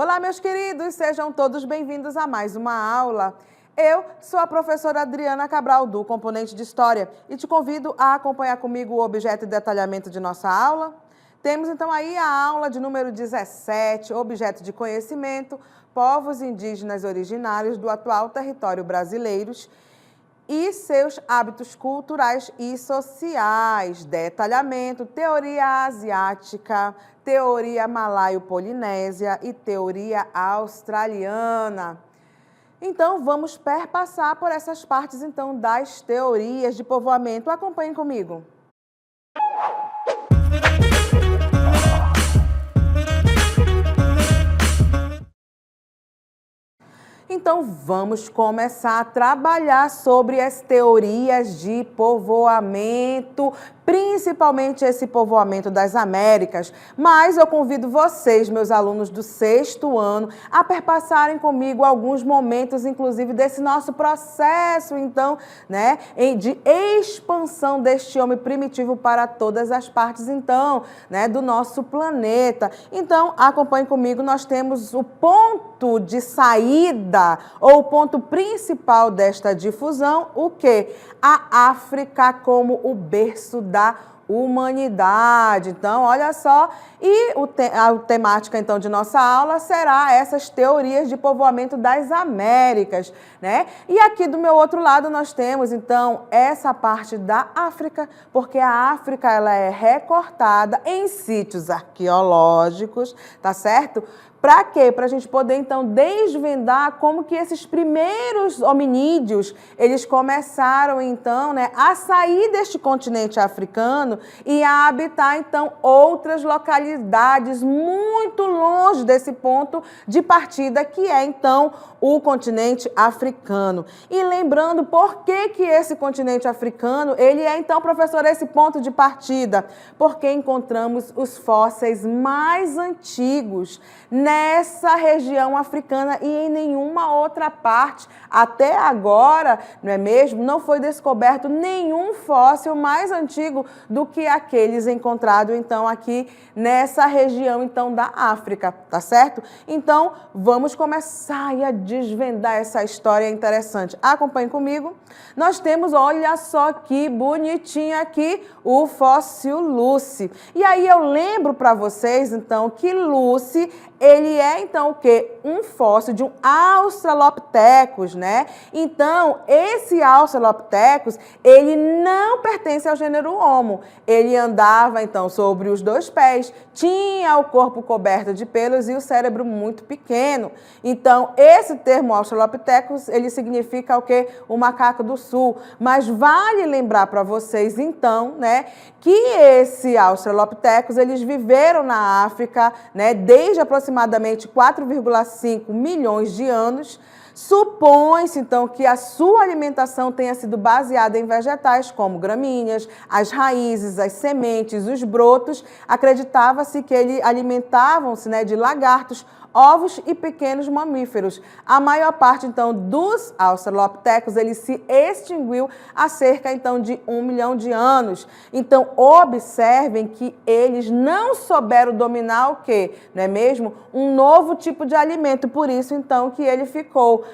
Olá, meus queridos, sejam todos bem-vindos a mais uma aula. Eu sou a professora Adriana Cabral, do Componente de História, e te convido a acompanhar comigo o objeto e detalhamento de nossa aula. Temos então aí a aula de número 17, objeto de conhecimento, povos indígenas originários do atual território brasileiros e seus hábitos culturais e sociais, detalhamento, teoria asiática, teoria malaio-polinésia e teoria australiana. Então, vamos perpassar por essas partes então das teorias de povoamento. Acompanhem comigo. Então, vamos começar a trabalhar sobre as teorias de povoamento, principalmente esse povoamento das Américas. Mas eu convido vocês, meus alunos do 6º ano, a perpassarem comigo alguns momentos, inclusive, desse nosso processo, então, de expansão deste homem primitivo para todas as partes, então, do nosso planeta. Então, acompanhem comigo, nós temos o ponto de saída, ou o ponto principal desta difusão, o quê? A África como o berço da humanidade. Então, olha só, e a temática, então, de nossa aula será essas teorias de povoamento das Américas, E aqui do meu outro lado nós temos, então, essa parte da África, porque a África, ela é recortada em sítios arqueológicos, tá certo? Para quê? Para a gente poder, então, desvendar como que esses primeiros hominídeos, eles começaram, então, a sair deste continente africano e a habitar, então, outras localidades muito longe desse ponto de partida, que é, então, o continente africano. E lembrando por que esse continente africano, ele é, então, professor, esse ponto de partida? Porque encontramos os fósseis mais antigos nessa região africana e em nenhuma outra parte. Até agora, não é mesmo? Não foi descoberto nenhum fóssil mais antigo do que aqueles encontrados, então, aqui nessa região, então, da África, tá certo? Então, vamos começar a desvendar essa história interessante. Acompanhe comigo. Nós temos, olha só que bonitinho aqui, o fóssil Lucy. E aí eu lembro para vocês, então, que Lucy, ele é, então, o quê? Um fóssil de um Australopithecus, Então, esse Australopithecus, ele não pertence ao gênero Homo. Ele andava, então, sobre os 2 pés, tinha o corpo coberto de pelos e o cérebro muito pequeno. Então, esse termo Australopithecus, ele significa o quê? O macaco do sul. Mas vale lembrar para vocês, então, que esse Australopithecus, eles viveram na África, desde aproximadamente 4,5 milhões de anos. Supõe-se, então, que a sua alimentação tenha sido baseada em vegetais como gramíneas, as raízes, as sementes, os brotos. Acreditava-se que eles alimentavam-se de lagartos, ovos e pequenos mamíferos. A maior parte, então, dos Australopithecus, ele se extinguiu há cerca, então, de 1 milhão de anos. Então, observem que eles não souberam dominar o quê? Não é mesmo? Um novo tipo de alimento, por isso, então, que ele ficou,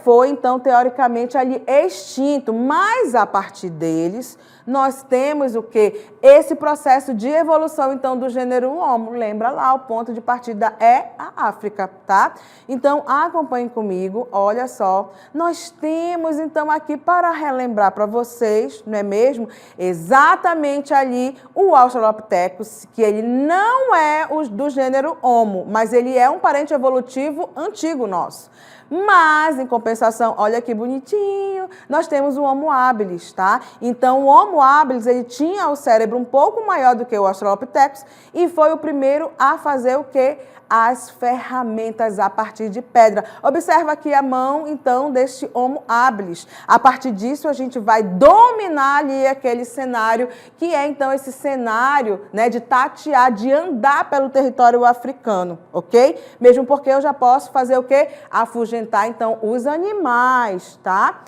Foi, então, teoricamente, ali extinto, mas a partir deles, nós temos o quê? Esse processo de evolução, então, do gênero Homo. Lembra lá, o ponto de partida é a África, tá? Então, acompanhem comigo, olha só. Nós temos, então, aqui para relembrar para vocês, não é mesmo? Exatamente ali o Australopithecus, que ele não é do gênero Homo, mas ele é um parente evolutivo antigo nosso. Mas, em compensação, olha que bonitinho, nós temos o Homo habilis, tá? Então, o Homo habilis, ele tinha o cérebro um pouco maior do que o Australopithecus e foi o primeiro a fazer o quê? As ferramentas a partir de pedra. Observa aqui a mão, então, deste Homo habilis. A partir disso, a gente vai dominar ali aquele cenário, que é, então, esse cenário, de tatear, de andar pelo território africano, ok? Mesmo porque eu já posso fazer o quê? Afugentar, então, os animais, tá?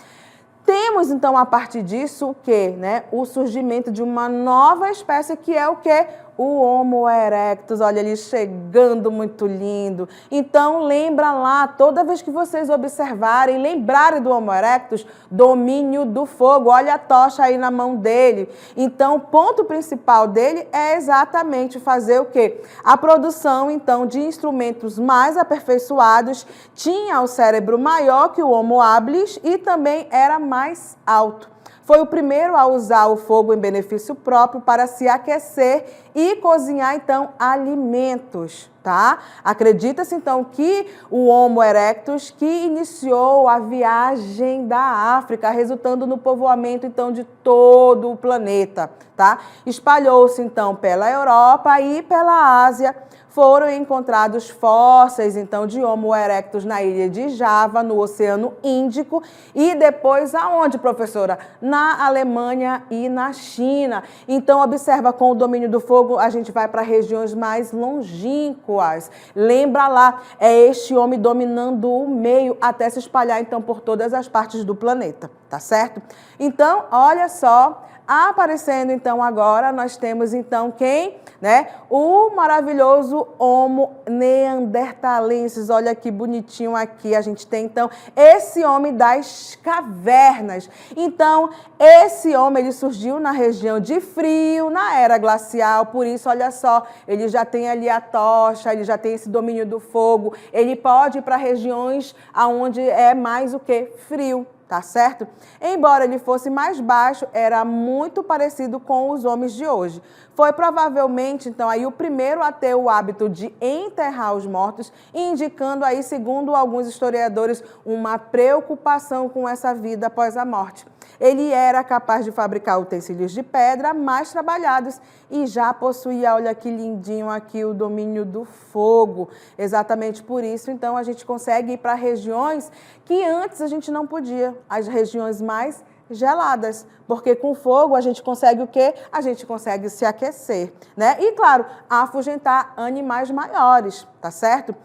Temos, então, a partir disso, o quê? O surgimento de uma nova espécie, que é o quê? o Homo erectus, olha ele chegando muito lindo. Então, lembra lá, toda vez que vocês observarem, lembrarem do Homo erectus, domínio do fogo. Olha a tocha aí na mão dele. Então, o ponto principal dele é exatamente fazer o quê? A produção, então, de instrumentos mais aperfeiçoados, tinha o cérebro maior que o Homo habilis e também era mais alto. Foi o primeiro a usar o fogo em benefício próprio para se aquecer e cozinhar, então, alimentos, tá? Acredita-se, então, que o Homo erectus que iniciou a viagem da África, resultando no povoamento, então, de todo o planeta, tá? Espalhou-se, então, pela Europa e pela Ásia. Foram encontrados fósseis, então, de Homo erectus na ilha de Java, no Oceano Índico, e depois aonde, professora? Na Alemanha e na China. Então, observa, com o domínio do fogo, a gente vai para regiões mais longínquas. Lembra lá, é este homem dominando o meio até se espalhar, então, por todas as partes do planeta, tá certo? Então, olha só, aparecendo, então, agora, nós temos, então, quem? Né? O maravilhoso Homo neanderthalensis. Olha que bonitinho aqui. A gente tem, então, esse homem das cavernas. Então, esse homem, ele surgiu na região de frio, na era glacial. Por isso, olha só, ele já tem ali a tocha, ele já tem esse domínio do fogo. Ele pode ir para regiões onde é mais o quê? Frio. Tá certo? Embora ele fosse mais baixo, era muito parecido com os homens de hoje. Foi provavelmente, então, aí o primeiro a ter o hábito de enterrar os mortos, indicando aí, segundo alguns historiadores, uma preocupação com essa vida após a morte. Ele era capaz de fabricar utensílios de pedra mais trabalhados e já possuía, olha que lindinho aqui, o domínio do fogo. Exatamente por isso, então, a gente consegue ir para regiões que antes a gente não podia, as regiões mais geladas, porque com fogo a gente consegue o quê? A gente consegue se aquecer, né? E, claro, afugentar animais maiores, tá certo?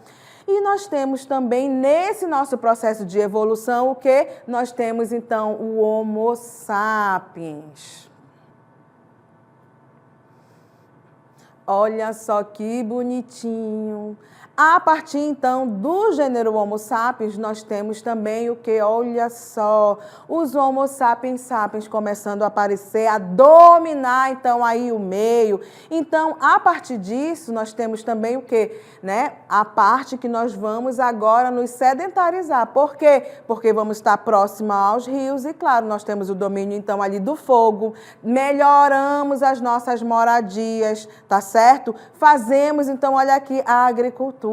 E nós temos também, nesse nosso processo de evolução, o quê? Nós temos, então, o Homo sapiens. Olha só que bonitinho. A partir, então, do gênero Homo sapiens, nós temos também o que? Olha só, os Homo sapiens sapiens começando a aparecer, a dominar, então, aí o meio. Então, a partir disso, nós temos também o que? Né? A parte que nós vamos agora nos sedentarizar. Por quê? Porque vamos estar próximo aos rios e, claro, nós temos o domínio, então, ali do fogo, melhoramos as nossas moradias, tá certo? Fazemos, então, olha aqui, a agricultura.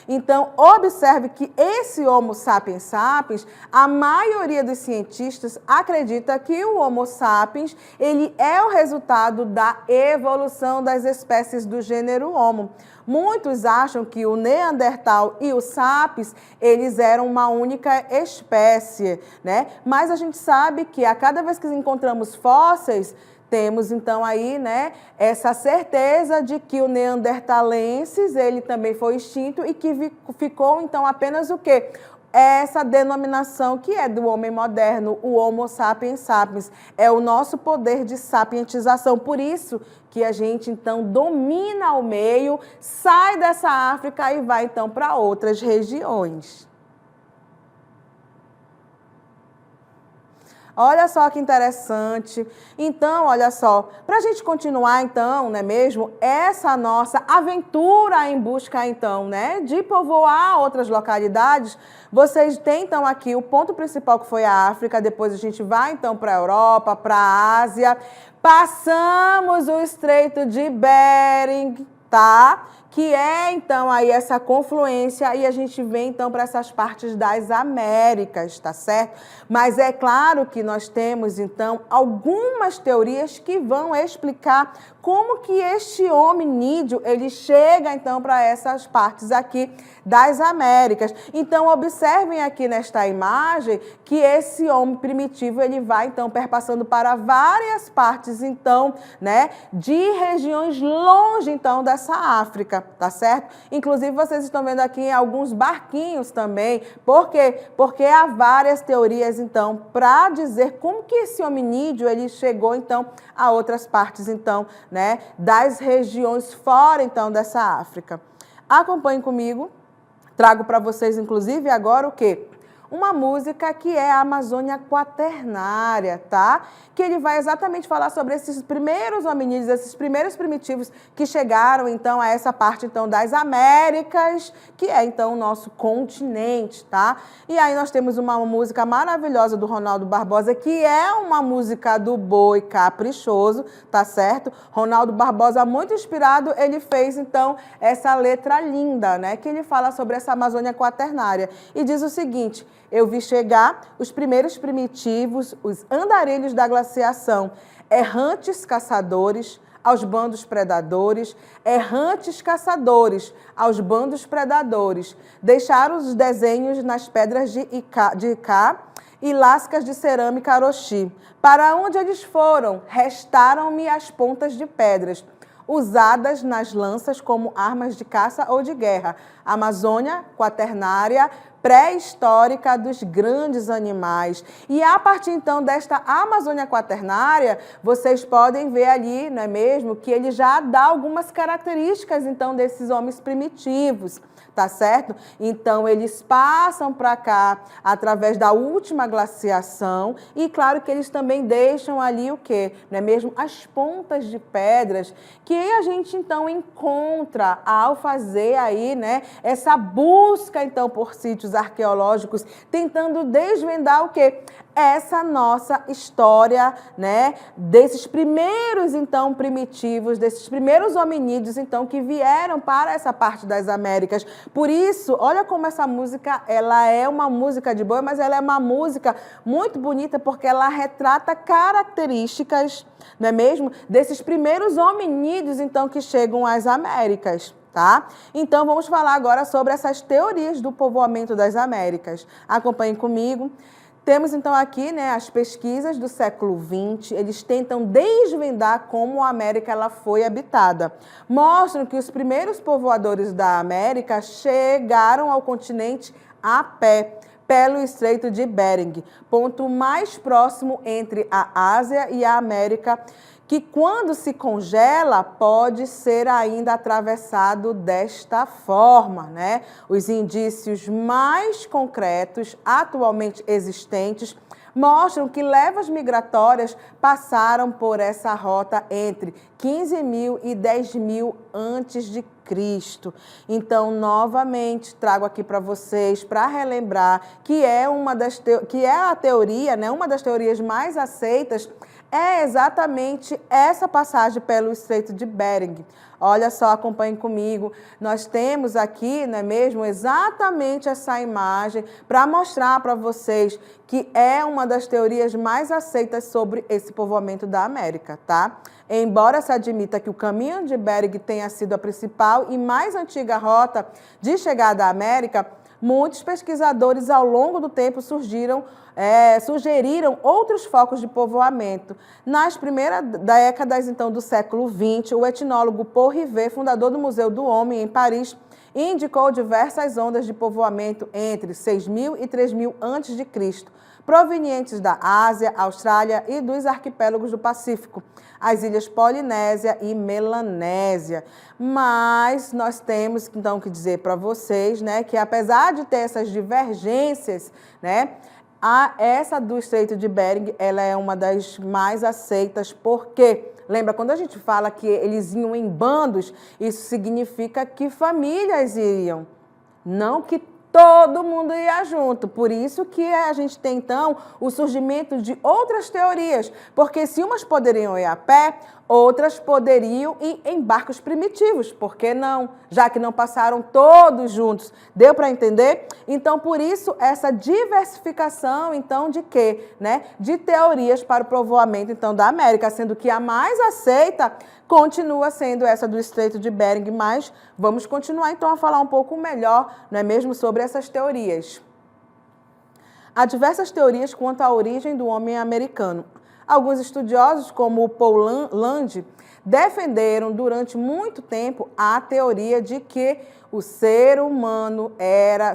Então, observe que esse Homo sapiens sapiens, a maioria dos cientistas acredita que o Homo sapiens, ele é o resultado da evolução das espécies do gênero Homo. Muitos acham que o Neandertal e o Sapiens, eles eram uma única espécie, né? Mas a gente sabe que a cada vez que encontramos fósseis, temos, então, aí, né, essa certeza de que o neandertalensis, ele também foi extinto e que ficou, então, apenas o quê? Essa denominação que é do homem moderno, o Homo sapiens sapiens, é o nosso poder de sapientização. Por isso que a gente, então, domina o meio, sai dessa África e vai, então, para outras regiões. Olha só que interessante. Então, olha só, para a gente continuar, então, não é mesmo, essa nossa aventura em busca, então, né, de povoar outras localidades, vocês têm, então, aqui o ponto principal que foi a África, depois a gente vai, então, para a Europa, para a Ásia, passamos o Estreito de Bering, tá? Que é, então, aí essa confluência e a gente vem, então, para essas partes das Américas, tá certo? Mas é claro que nós temos, então, algumas teorias que vão explicar como que este hominídeo, ele chega, então, para essas partes aqui das Américas. Então, observem aqui nesta imagem que esse homem primitivo, ele vai, então, perpassando para várias partes, então, né, de regiões longe, então, das essa África, tá certo? Inclusive, vocês estão vendo aqui alguns barquinhos também. Por quê? Porque há várias teorias, então, para dizer como que esse hominídeo ele chegou, então, a outras partes, então, né, das regiões fora, então, dessa África. Acompanhem comigo. Trago para vocês, inclusive, agora o quê? Uma música que é a Amazônia Quaternária, tá? Que ele vai exatamente falar sobre esses primeiros hominídeos, esses primeiros primitivos que chegaram, então, a essa parte, então, das Américas, que é, então, o nosso continente, tá? E aí nós temos uma música maravilhosa do Ronaldo Barbosa, que é uma música do boi caprichoso, tá certo? Ronaldo Barbosa, muito inspirado, ele fez, então, essa letra linda, né? Que ele fala sobre essa Amazônia Quaternária. E diz o seguinte: eu vi chegar os primeiros primitivos, os andarilhos da glaciação, errantes caçadores aos bandos predadores, errantes caçadores aos bandos predadores, deixaram os desenhos nas pedras de Icá e lascas de cerâmica aroxi. Para onde eles foram, restaram-me as pontas de pedras, usadas nas lanças como armas de caça ou de guerra. Amazônia Quaternária, pré-histórica dos grandes animais. E a partir, então, desta Amazônia Quaternária, vocês podem ver ali, não é mesmo, que ele já dá algumas características, então, desses homens primitivos, tá certo? Então, eles passam para cá através da última glaciação e, claro, que eles também deixam ali o quê? Não é mesmo? As pontas de pedras que a gente, então, encontra ao fazer aí, né, essa busca, então, por sítios arqueológicos, tentando desvendar o quê? Essa nossa história, né, desses primeiros, então, primitivos, desses primeiros hominídeos, então, que vieram para essa parte das Américas. Por isso, olha como essa música, ela é uma música de boi, mas ela é uma música muito bonita porque ela retrata características, não é mesmo, desses primeiros hominídeos, então, que chegam às Américas. Tá? Então, vamos falar agora sobre essas teorias do povoamento das Américas. Acompanhem comigo. Temos, então, aqui, né, as pesquisas do século XX, eles tentam desvendar como a América ela foi habitada. Mostram que os primeiros povoadores da América chegaram ao continente a pé, pelo Estreito de Bering, ponto mais próximo entre a Ásia e a América, que quando se congela pode ser ainda atravessado desta forma, né? Os indícios mais concretos atualmente existentes mostram que levas migratórias passaram por essa rota entre 15.000 e 10.000 antes de Cristo. Então, novamente, trago aqui para vocês, para relembrar, que é a teoria, né, uma das teorias mais aceitas, é exatamente essa passagem pelo Estreito de Bering. Olha só, acompanhem comigo. Nós temos aqui, não é mesmo, exatamente essa imagem para mostrar para vocês que é uma das teorias mais aceitas sobre esse povoamento da América, tá? Embora se admita que o caminho de Bering tenha sido a principal e mais antiga rota de chegada à América, muitos pesquisadores ao longo do tempo sugeriram outros focos de povoamento. Nas primeiras décadas, então, do século XX, o etnólogo Paul Rivet, fundador do Museu do Homem em Paris, indicou diversas ondas de povoamento entre 6.000 e 3.000 a.C., provenientes da Ásia, Austrália e dos arquipélagos do Pacífico, as ilhas Polinésia e Melanésia. Mas nós temos, então, que dizer para vocês, né, que apesar de ter essas divergências, né, essa do Estreito de Bering, ela é uma das mais aceitas, porque, lembra, quando a gente fala que eles iam em bandos, isso significa que famílias iriam, não que todo mundo ia junto. Por isso que a gente tem, então, o surgimento de outras teorias, porque se umas poderiam ir a pé, outras poderiam ir em barcos primitivos. Por que não? Já que não passaram todos juntos. Deu para entender? Então, por isso, essa diversificação, então, de quê? Né? De teorias para o povoamento, então, da América, sendo que a mais aceita continua sendo essa do Estreito de Bering, mas vamos continuar, então, a falar um pouco melhor, não é mesmo, sobre essas teorias. Há diversas teorias quanto à origem do homem americano. Alguns estudiosos, como o Paul Land, defenderam durante muito tempo a teoria de que o ser humano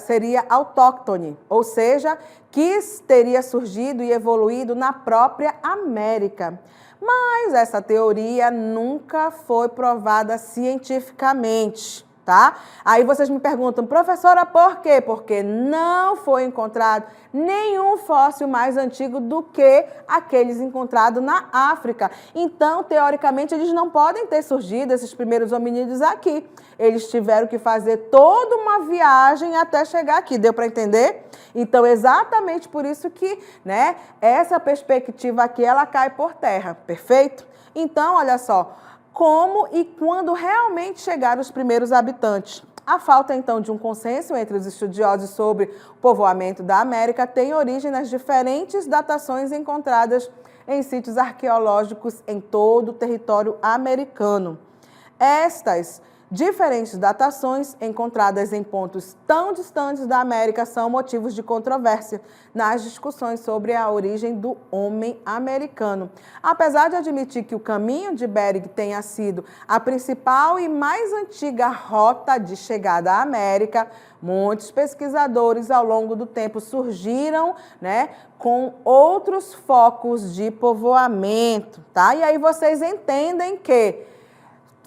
seria autóctone, ou seja, que teria surgido e evoluído na própria América. Mas essa teoria nunca foi provada cientificamente, tá? Aí vocês me perguntam, professora, por quê? Porque não foi encontrado nenhum fóssil mais antigo do que aqueles encontrados na África. Então, teoricamente, eles não podem ter surgido, esses primeiros hominídeos, aqui. Eles tiveram que fazer toda uma viagem até chegar aqui. Deu para entender? Então, exatamente por isso que, né, essa perspectiva aqui, ela cai por terra. Perfeito? Então, olha só. Como e quando realmente chegaram os primeiros habitantes? A falta, então, de um consenso entre os estudiosos sobre o povoamento da América tem origem nas diferentes datações encontradas em sítios arqueológicos em todo o território americano. Estas diferentes datações encontradas em pontos tão distantes da América são motivos de controvérsia nas discussões sobre a origem do homem americano. Apesar de admitir que o caminho de Bering tenha sido a principal e mais antiga rota de chegada à América, muitos pesquisadores ao longo do tempo surgiram, né, com outros focos de povoamento, tá? E aí vocês entendem que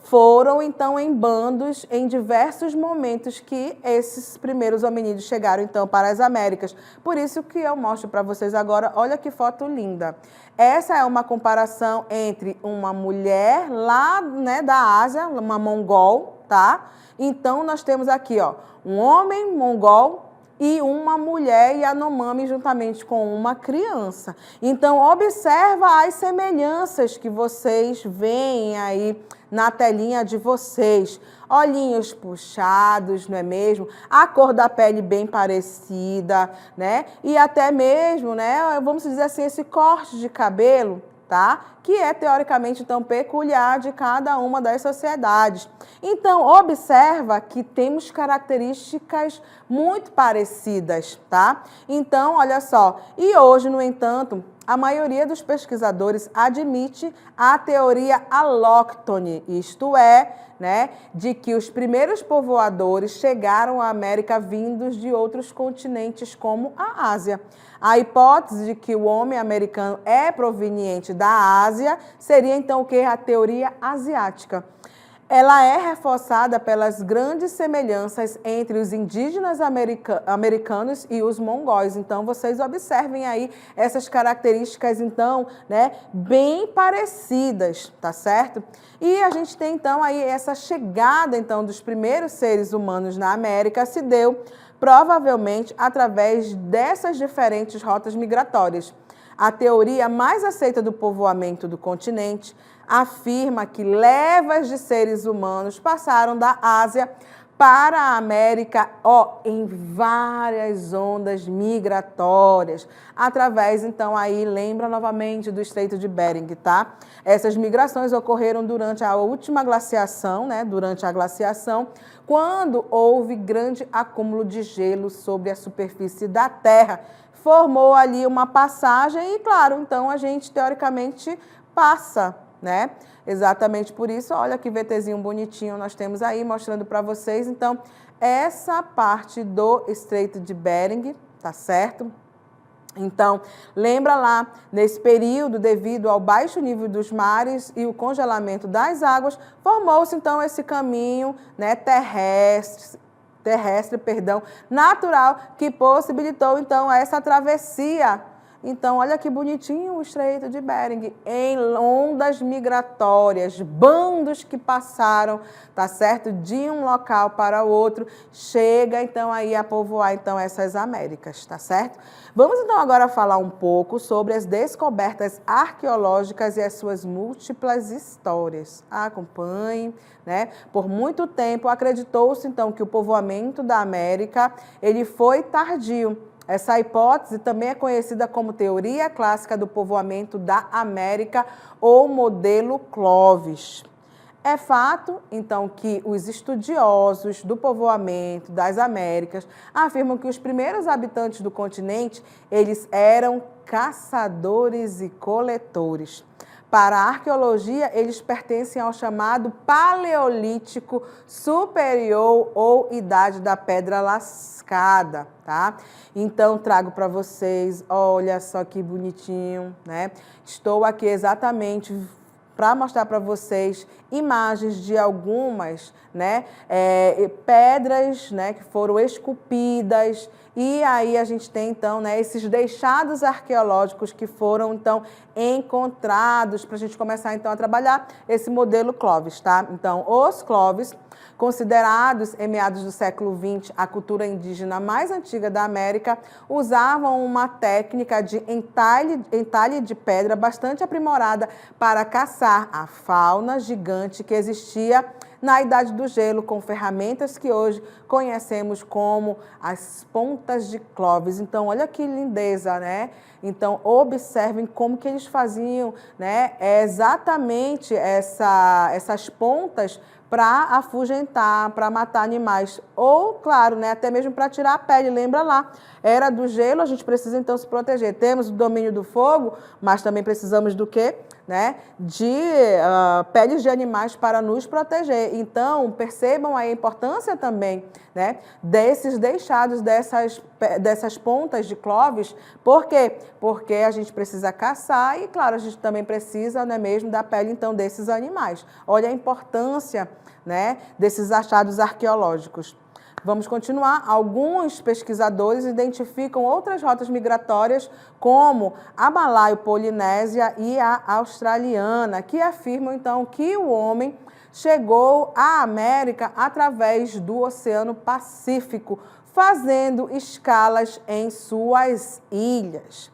foram, então, em bandos em diversos momentos que esses primeiros hominídeos chegaram, então, para as Américas. Por isso que eu mostro para vocês agora, olha que foto linda. Essa é uma comparação entre uma mulher lá, né, da Ásia, uma mongol, tá? Então, nós temos aqui, ó, um homem mongol e uma mulher Yanomami juntamente com uma criança. Então, observa as semelhanças que vocês veem aí na telinha de vocês. Olhinhos puxados, não é mesmo? A cor da pele bem parecida, né? E até mesmo, né, vamos dizer assim, esse corte de cabelo, tá? Que é teoricamente então peculiar de cada uma das sociedades. Então, observa que temos características muito parecidas, tá? Então, olha só, e hoje, no entanto, a maioria dos pesquisadores admite a teoria alóctone, isto é, né, de que os primeiros povoadores chegaram à América vindos de outros continentes como a Ásia. A hipótese de que o homem americano é proveniente da Ásia seria então o que? A teoria asiática. Ela é reforçada pelas grandes semelhanças entre os indígenas americanos e os mongóis. Então, vocês observem aí essas características, então, né, bem parecidas, tá certo? E a gente tem, então, aí essa chegada, então, dos primeiros seres humanos na América se deu provavelmente através dessas diferentes rotas migratórias. A teoria mais aceita do povoamento do continente afirma que levas de seres humanos passaram da Ásia para a América, em várias ondas migratórias, através, então, aí, lembra novamente do Estreito de Bering, tá? Essas migrações ocorreram durante a última glaciação, né? Durante a glaciação, quando houve grande acúmulo de gelo sobre a superfície da Terra. Formou ali uma passagem e, claro, então, a gente, teoricamente, passa, né? Exatamente por isso, olha que VTzinho bonitinho nós temos aí, mostrando para vocês. Então, essa parte do Estreito de Bering, tá certo? Então, lembra lá, nesse período, devido ao baixo nível dos mares e o congelamento das águas, formou-se, então, esse caminho, né, terrestre, natural, que possibilitou, então, essa travessia. Então, olha que bonitinho o Estreito de Bering, em ondas migratórias, bandos que passaram, tá certo? De um local para o outro, chega, então, aí a povoar, então, essas Américas, tá certo? Vamos, então, agora falar um pouco sobre as descobertas arqueológicas e as suas múltiplas histórias. Acompanhe, né? Por muito tempo, acreditou-se, então, que o povoamento da América, ele foi tardio. Essa hipótese também é conhecida como teoria clássica do povoamento da América ou modelo Clovis. É fato, então, que os estudiosos do povoamento das Américas afirmam que os primeiros habitantes do continente, eles eram caçadores e coletores. Para a arqueologia, eles pertencem ao chamado Paleolítico Superior ou Idade da Pedra Lascada, tá? Então, trago para vocês, olha só que bonitinho, né? Estou aqui exatamente para mostrar para vocês imagens de algumas, né, pedras, né, que foram esculpidas, e aí a gente tem então, né, esses deixados arqueológicos que foram então encontrados para a gente começar então a trabalhar esse modelo Clovis, tá? Então, os Clovis, considerados em meados do século XX a cultura indígena mais antiga da América, usavam uma técnica de entalhe de pedra bastante aprimorada para caçar a fauna gigante que existia na Idade do Gelo, com ferramentas que hoje conhecemos como as pontas de Clovis. Então, olha que lindeza, né? Então, observem como que eles faziam, né, exatamente essas pontas para afugentar, para matar animais. Ou, claro, né, até mesmo para tirar a pele. Lembra lá, era do gelo, a gente precisa então se proteger. Temos o domínio do fogo, mas também precisamos do quê? Né, de peles de animais para nos proteger. Então, percebam a importância também, né, desses deixados, dessas pontas de Clovis. Por quê? Porque a gente precisa caçar e, claro, a gente também precisa, não é mesmo, da pele, então, desses animais. Olha a importância, né, desses achados arqueológicos. Vamos continuar. Alguns pesquisadores identificam outras rotas migratórias, como a malaio-polinésia e a australiana, que afirmam, então, que o homem chegou à América através do Oceano Pacífico, fazendo escalas em suas ilhas.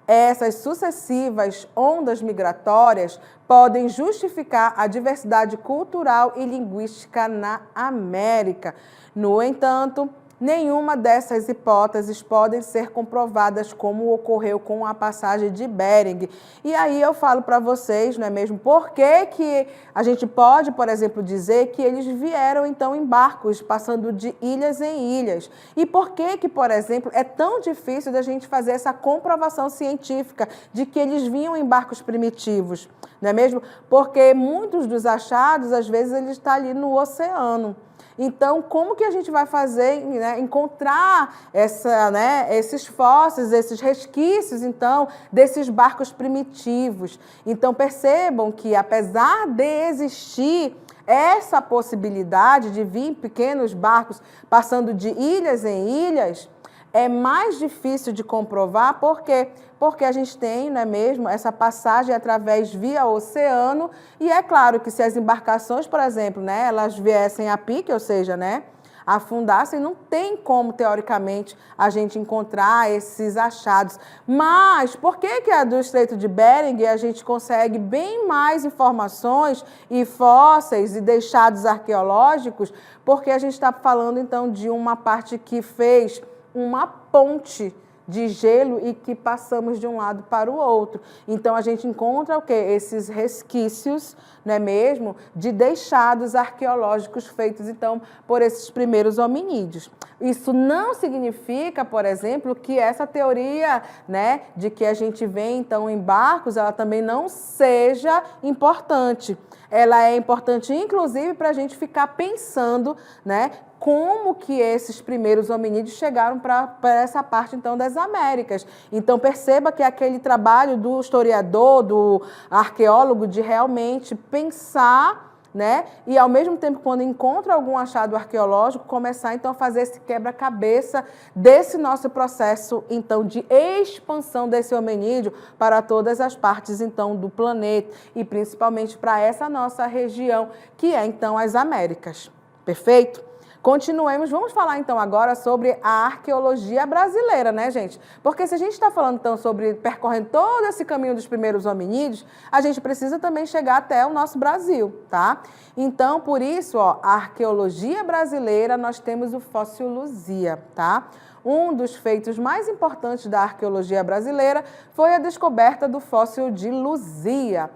Essas sucessivas ondas migratórias podem justificar a diversidade cultural e linguística na América. No entanto, nenhuma dessas hipóteses podem ser comprovadas, como ocorreu com a passagem de Bering. E aí eu falo para vocês, não é mesmo, por que a gente pode, por exemplo, dizer que eles vieram então em barcos, passando de ilhas em ilhas. E por que, por exemplo, é tão difícil da gente fazer essa comprovação científica de que eles vinham em barcos primitivos, não é mesmo? Porque muitos dos achados, às vezes, eles estão ali no oceano. Então, como que a gente vai fazer, né, encontrar esses fósseis, esses resquícios, então, desses barcos primitivos? Então, percebam que, apesar de existir essa possibilidade de vir pequenos barcos passando de ilhas em ilhas, é mais difícil de comprovar, por quê? Porque a gente tem, não é mesmo, essa passagem através via oceano, e é claro que se as embarcações, por exemplo, né, elas viessem a pique, ou seja, né, afundassem, não tem como, teoricamente, a gente encontrar esses achados. Mas por que a do Estreito de Bering a gente consegue bem mais informações e fósseis e deixados arqueológicos? Porque a gente está falando, então, de uma parte que fez uma ponte de gelo e que passamos de um lado para o outro. Então, a gente encontra o quê? Esses resquícios, não é mesmo, de deixados arqueológicos feitos, então, por esses primeiros hominídeos. Isso não significa, por exemplo, que essa teoria, né, de que a gente vem, então, em barcos, ela também não seja importante. Ela é importante, inclusive, para a gente ficar pensando, né, como que esses primeiros hominídeos chegaram para essa parte, então, das Américas. Então, perceba que aquele trabalho do historiador, do arqueólogo, de realmente pensar, né, e, ao mesmo tempo, quando encontra algum achado arqueológico, começar, então, a fazer esse quebra-cabeça desse nosso processo, então, de expansão desse hominídeo para todas as partes, então, do planeta e, principalmente, para essa nossa região, que é, então, as Américas. Perfeito? Continuemos, vamos falar então agora sobre a arqueologia brasileira, né, gente? Porque se a gente está falando então sobre percorrendo todo esse caminho dos primeiros hominídeos, a gente precisa também chegar até o nosso Brasil, tá? Então, por isso, ó, a arqueologia brasileira, nós temos o fóssil Luzia, tá? Um dos feitos mais importantes da arqueologia brasileira foi a descoberta do fóssil de Luzia,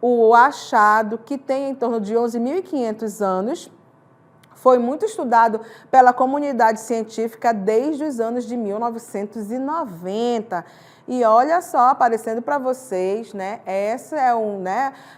o achado que tem em torno de 11.500 anos. Foi muito estudado pela comunidade científica desde os anos de 1990. E olha só, aparecendo para vocês, né? Essa é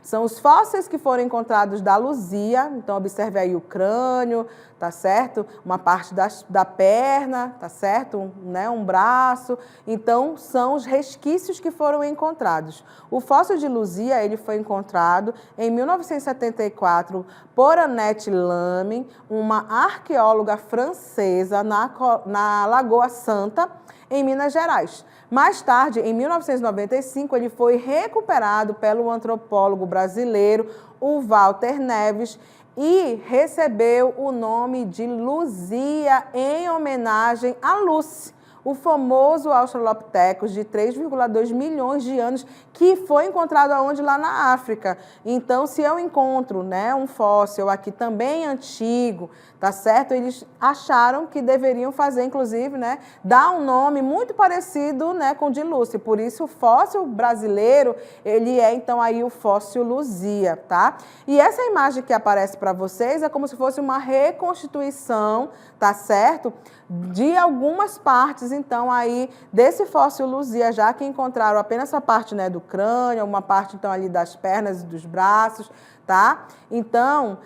são os fósseis que foram encontrados da Luzia. Então, observe aí o crânio, tá certo? Uma parte da perna, tá certo? Um braço. Então, são os resquícios que foram encontrados. O fóssil de Luzia, ele foi encontrado em 1974 por Annette Lamy, uma arqueóloga francesa na Lagoa Santa, em Minas Gerais. Mais tarde, em 1995, ele foi recuperado pelo antropólogo brasileiro, o Walter Neves, e recebeu o nome de Luzia em homenagem a Lucy, o famoso Australopithecus de 3,2 milhões de anos, que foi encontrado aonde? Lá na África. Então, se eu encontro um fóssil aqui também antigo, tá certo? Eles acharam que deveriam fazer, inclusive, dar um nome muito parecido com o de Lucy. Por isso, o fóssil brasileiro, ele é, então, aí o fóssil Luzia, tá? E essa imagem que aparece para vocês é como se fosse uma reconstituição, tá certo? De algumas partes, então, aí desse fóssil Luzia, já que encontraram apenas essa parte, do crânio, uma parte, então, ali das pernas e dos braços, tá? Então,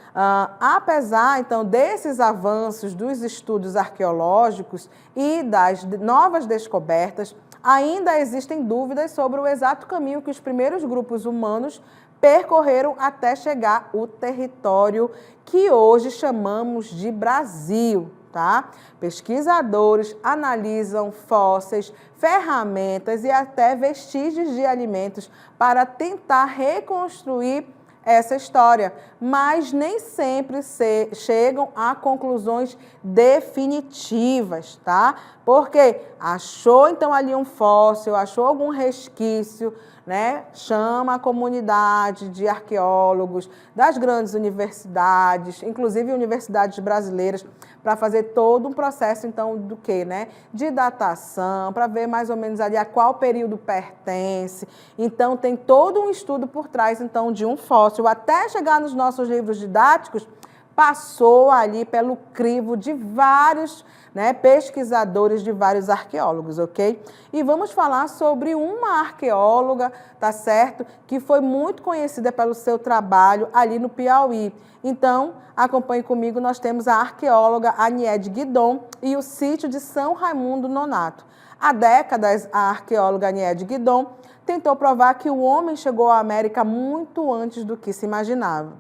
apesar, então, desses avanços dos estudos arqueológicos e das novas descobertas, ainda existem dúvidas sobre o exato caminho que os primeiros grupos humanos percorreram até chegar ao território que hoje chamamos de Brasil. Tá? Pesquisadores analisam fósseis, ferramentas e até vestígios de alimentos para tentar reconstruir essa história, mas nem sempre chegam a conclusões definitivas, tá? Porque achou então ali um fóssil, achou algum resquício, chama a comunidade de arqueólogos das grandes universidades, inclusive universidades brasileiras, para fazer todo um processo, então, do quê? De datação, para ver mais ou menos ali a qual período pertence. Então, tem todo um estudo por trás, então, de um fóssil. Até chegar nos nossos livros didáticos, passou ali pelo crivo de vários pesquisadores, de vários arqueólogos, ok? E vamos falar sobre uma arqueóloga, tá certo? Que foi muito conhecida pelo seu trabalho ali no Piauí. Então, acompanhe comigo, nós temos a arqueóloga Aniede Guidon e o sítio de São Raimundo Nonato. Há décadas, a arqueóloga Aniede Guidon tentou provar que o homem chegou à América muito antes do que se imaginava.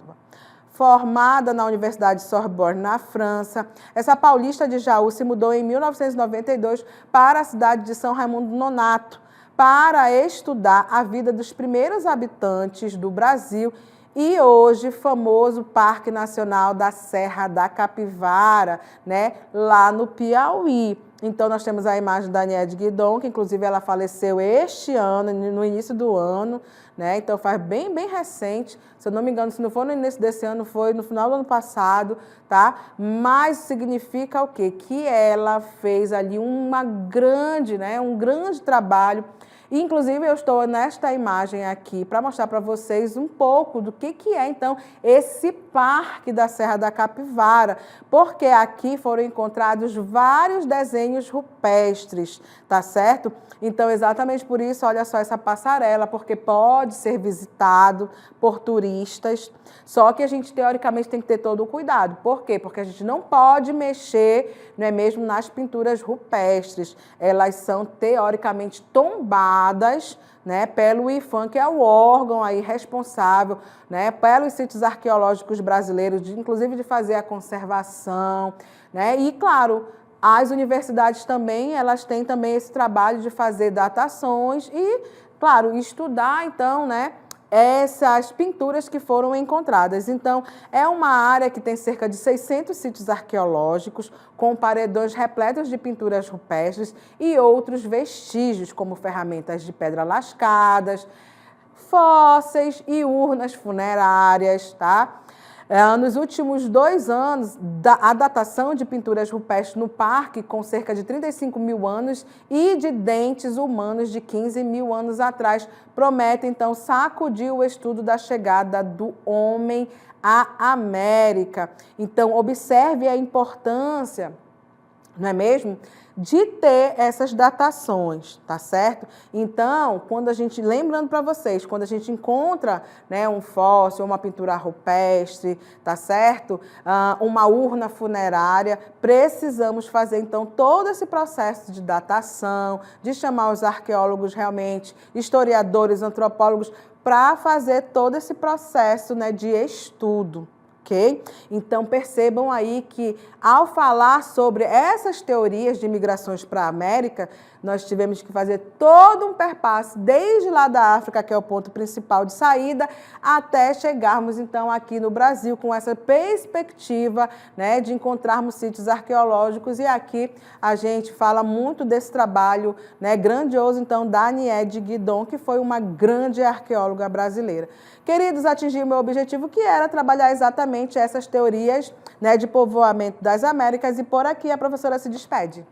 Formada na Universidade Sorbonne, na França, essa paulista de Jaú se mudou em 1992 para a cidade de São Raimundo Nonato para estudar a vida dos primeiros habitantes do Brasil e hoje famoso Parque Nacional da Serra da Capivara, lá no Piauí. Então, nós temos a imagem da Aniede Guidon, que inclusive ela faleceu este ano, no início do ano, Então, faz bem recente. Se eu não me engano, se não for no início desse ano, foi no final do ano passado, tá? Mas significa o quê? Que ela fez ali um grande trabalho. Inclusive, eu estou nesta imagem aqui para mostrar para vocês um pouco do que é, então, esse Parque da Serra da Capivara, porque aqui foram encontrados vários desenhos rupestres, tá certo? Então, exatamente por isso, olha só essa passarela, porque pode ser visitado por turistas, só que a gente, teoricamente, tem que ter todo o cuidado. Por quê? Porque a gente não pode mexer, não é mesmo, nas pinturas rupestres. Elas são, teoricamente, tombadas, pelo IPHAN, que é o órgão aí responsável, pelos sítios arqueológicos brasileiros, inclusive de fazer a conservação, E, claro, as universidades também, elas têm também esse trabalho de fazer datações e, claro, estudar, então, essas pinturas que foram encontradas. Então, é uma área que tem cerca de 600 sítios arqueológicos, com paredões repletos de pinturas rupestres e outros vestígios, como ferramentas de pedra lascadas, fósseis e urnas funerárias, tá? Nos últimos 2 anos, a datação de pinturas rupestres no parque, com cerca de 35 mil anos, e de dentes humanos de 15 mil anos atrás, promete, então, sacudir o estudo da chegada do homem à América. Então, observe a importância não é mesmo? De ter essas datações, tá certo? Então, quando a gente, lembrando para vocês, quando a gente encontra, né, um fóssil, uma pintura rupestre, tá certo? Uma urna funerária, precisamos fazer, então, todo esse processo de datação, de chamar os arqueólogos realmente, historiadores, antropólogos, para fazer todo esse processo, né, de estudo. Ok? Então, percebam aí que, ao falar sobre essas teorias de migrações para a América, nós tivemos que fazer todo um perpasse, desde lá da África, que é o ponto principal de saída, até chegarmos, então, aqui no Brasil, com essa perspectiva, né, de encontrarmos sítios arqueológicos. E aqui a gente fala muito desse trabalho, né, grandioso, então, da Niede Guidon, que foi uma grande arqueóloga brasileira. Queridos, atingi o meu objetivo, que era trabalhar exatamente essas teorias, né, de povoamento das Américas, e por aqui a professora se despede.